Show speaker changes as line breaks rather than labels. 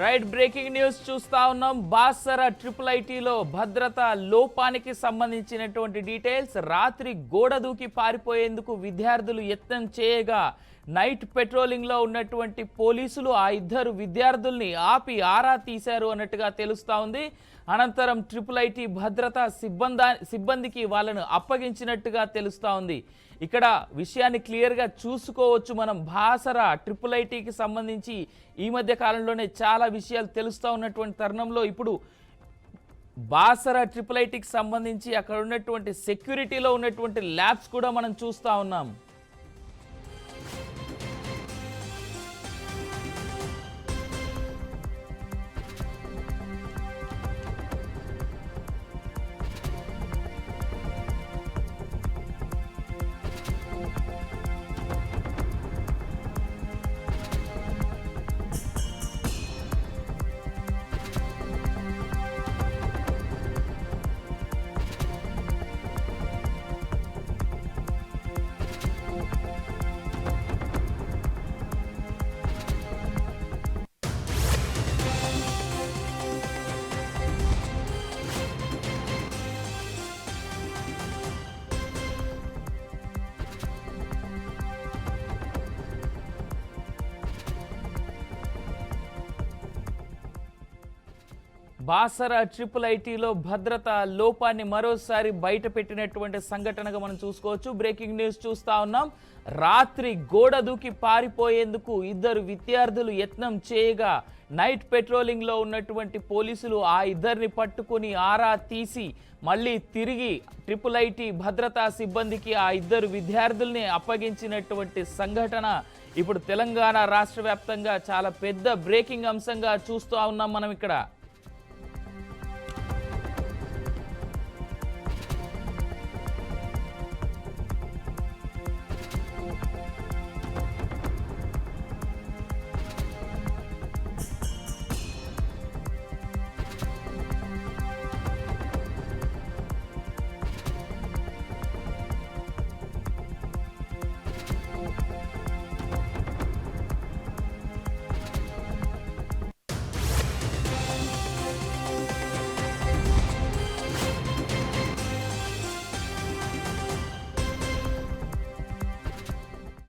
Right breaking news చూస్తా ఉన్నాం. బాసర ఐఐటీలో భద్రత లోపానికి సంబంధించినటువంటి డీటెయిల్స్. రాత్రి గోడ దూకి పారిపోయేందుకు విద్యార్థులు యత్నం చేయగా నైట్ పెట్రోలింగ్ లో ఉన్నటువంటి పోలీసులు ఆ ఇద్దరు విద్యార్థుల్ని ఆపి ఆరా తీశారు అన్నట్టుగా తెలుస్తా ఉంది. అనంతరం ఐఐటీ భద్రతా సిబ్బందికి వాళ్ళను అప్పగించినట్టుగా తెలుస్తా ఉంది. ఇక్కడ విషయాన్ని క్లియర్గా చూసుకోవచ్చు మనం. బాసర ఐఐటీకి సంబంధించి ఈ మధ్య కాలంలోనే చాలా విషయాలు తెలుస్తూ ఉన్నటువంటి తరుణంలో ఇప్పుడు బాసర ఐఐటీకి సంబంధించి అక్కడ ఉన్నటువంటి సెక్యూరిటీలో ఉన్నటువంటి ల్యాబ్స్ కూడా మనం చూస్తూ ఉన్నాం. బాసర ఐఐటీలో భద్రత లోపాన్ని మరోసారి బయట పెట్టినటువంటి సంఘటనగా మనం చూసుకోవచ్చు. బ్రేకింగ్ న్యూస్ చూస్తా ఉన్నాం. రాత్రి గోడ దూకి పారిపోయేందుకు ఇద్దరు విద్యార్థులు యత్నం చేయగా నైట్ పెట్రోలింగ్ లో ఉన్నటువంటి పోలీసులు ఆ ఇద్దరిని పట్టుకుని ఆరా తీసి మళ్ళీ తిరిగి ఐఐటీ భద్రతా సిబ్బందికి ఆ ఇద్దరు విద్యార్థుల్ని అప్పగించినటువంటి సంఘటన ఇప్పుడు తెలంగాణ రాష్ట్ర వ్యాప్తంగా చాలా పెద్ద బ్రేకింగ్ అంశంగా చూస్తూ ఉన్నాం మనం ఇక్కడ.